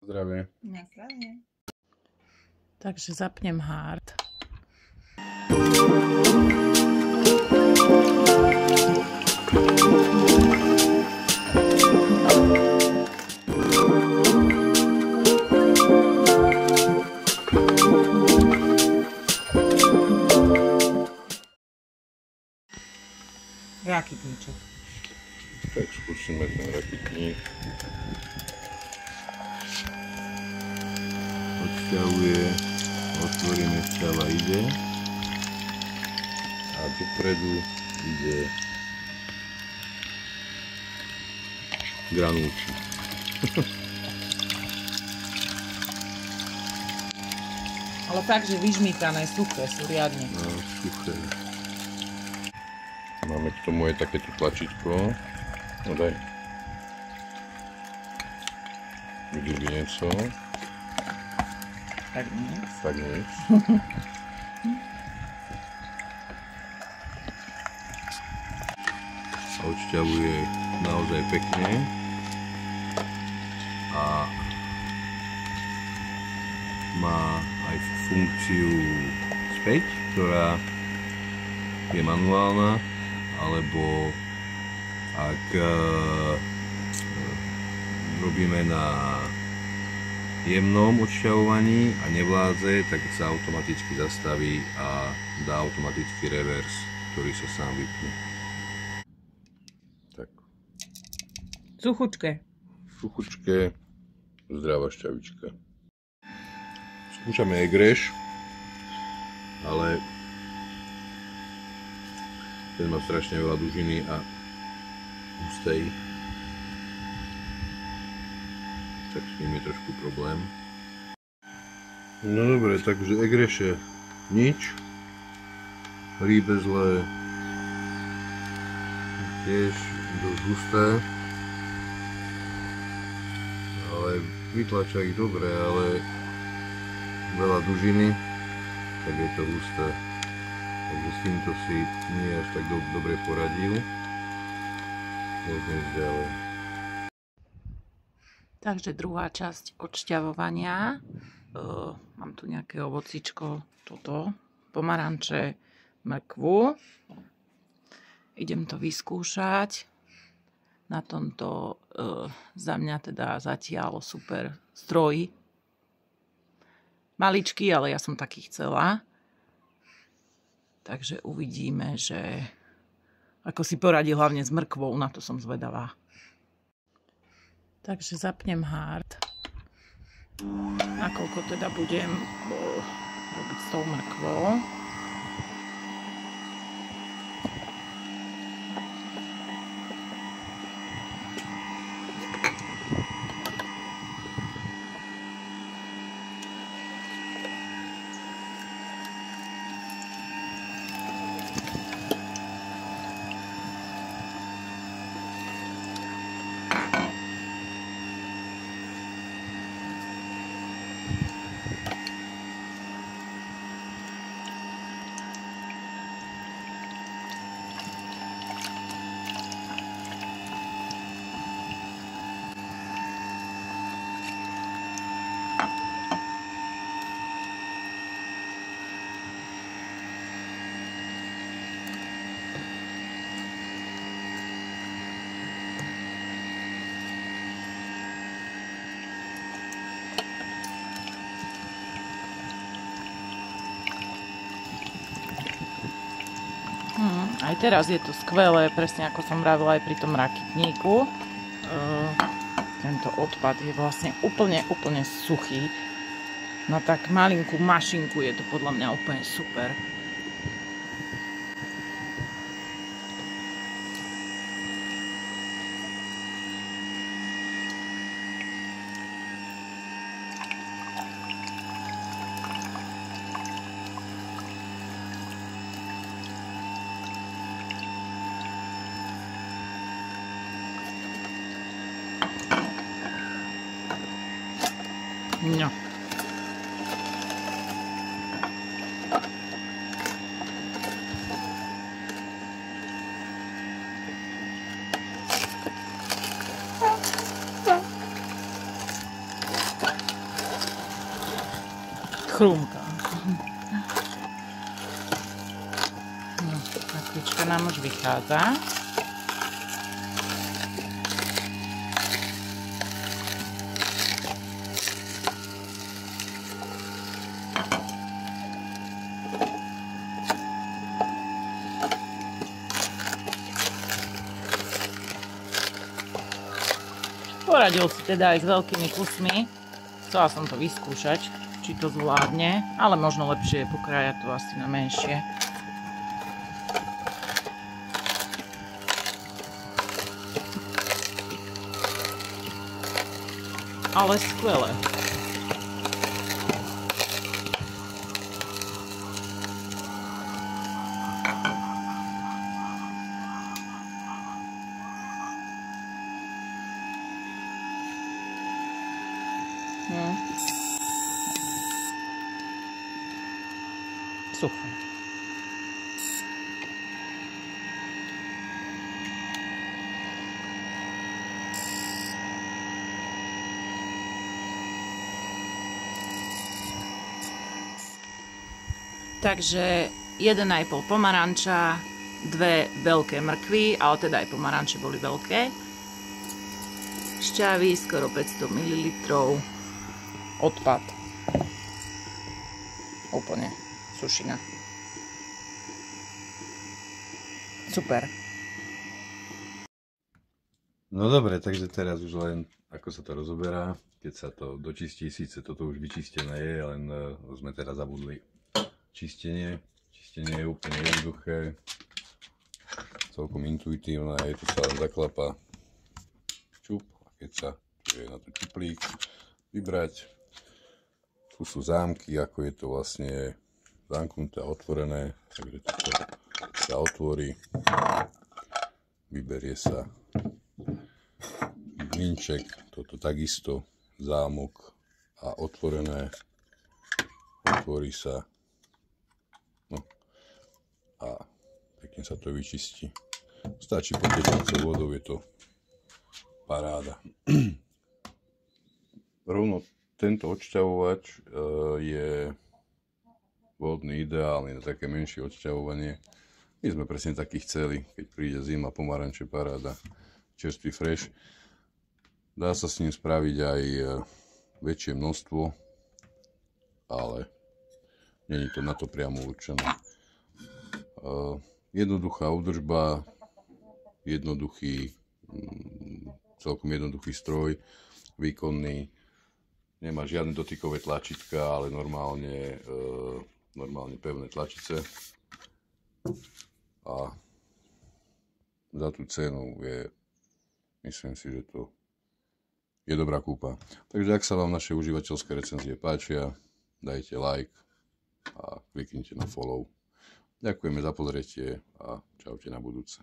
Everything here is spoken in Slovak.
Zdravie. Takže zapnem hard. Rakitníček. Tak skúsime ten rakitník. Odťahuje, otvoríme vťava, ide. A dopredu ide granulky. Ale fakt, že vyžmýkané, suché sú riadne. No, suché. Máme k tomu aj takéto tlačítko. No daj. Kdyby niečo. Tak nic. Tak nic. A odšťavuje naozaj pekne. A má aj funkciu späť, ktorá je manuálna, alebo ak robíme na jemnom odšťavovaní a nevládze, tak sa automaticky zastaví a dá automatický revers, ktorý sa sám vypne. Tak. Suchučké. Suchučké, zdravá šťavička. Skúšame egreš, ale ten má strašne veľa dužiny a hustej. Tak s ním je trošku problém. No dobre, takže egreše nič. Rýbe zlé tiež dosť husté. Ale vytlača ich dobre, ale veľa dužiny, tak je to husté. Takže s týmto si nie až tak dobre poradil. Môžeme ísť ďalej. Takže druhá časť odšťavovania. Mám tu nejaké ovocičko, toto, pomaranče, mrkvu. Idem to vyskúšať. Na tomto za mňa teda zatiaľ super stroj. Maličký, ale ja som taký chcela. Takže uvidíme, že ako si poradí hlavne s mrkvou, na to som zvedavá. Takže zapnem hard. Nakoľko teda budem robiť s tou mrkvou. Aj teraz je to skvelé, presne ako som vravila aj pri tom rakitníku. Tento odpad je vlastne úplne suchý. Na tak malinkú mašinku je to podľa mňa úplne super. No. chrúmka. No, rakvička nám už vychádza. Poradil si teda aj s veľkými kusmi. Chcela som to vyskúšať, či to zvládne, ale možno lepšie je pokrájať to asi na menšie. Ale skvelé. Suché. Takže 1,5 pomaranča, 2 veľké mrkvy, ale teda aj pomaranče boli veľké. Šťavy skoro 500 ml. Odpad. Úplne sušina. Super. No dobre, takže teraz už len ako sa to rozoberá, keď sa to dočistí, síce toto už vyčistené je, len sme teraz zabudli čistenie. Čistenie je úplne jednoduché, celkom intuitívne, je to sa len zaklapa čup a keď sa je na to čuplík, vybrať. Tu sú zámky, ako je to vlastne zamknuté a otvorené, takže toto sa otvorí, vyberie sa minček, toto takisto, zámok a otvorené, otvorí sa, no a pekne sa to vyčistí. Stačí potečnicou vodou, je to paráda. Rovno tento odšťavovač je vhodný, ideálny na také menšie odšťavovanie. My sme presne taký chceli, keď príde zima, pomaranče, paráda, čerstvý fresh. Dá sa s ním spraviť aj väčšie množstvo, ale nie je to na to priamo určené. Jednoduchá údržba, celkom jednoduchý stroj, výkonný, nemá žiadne dotykové tlačítka, ale normálne pevné tlačice. A za tú cenu myslím si, že to je dobrá kúpa. Takže ak sa vám naše užívateľské recenzie páčia, dajte like a kliknite na follow. Ďakujeme za pozretie a čaute na budúce.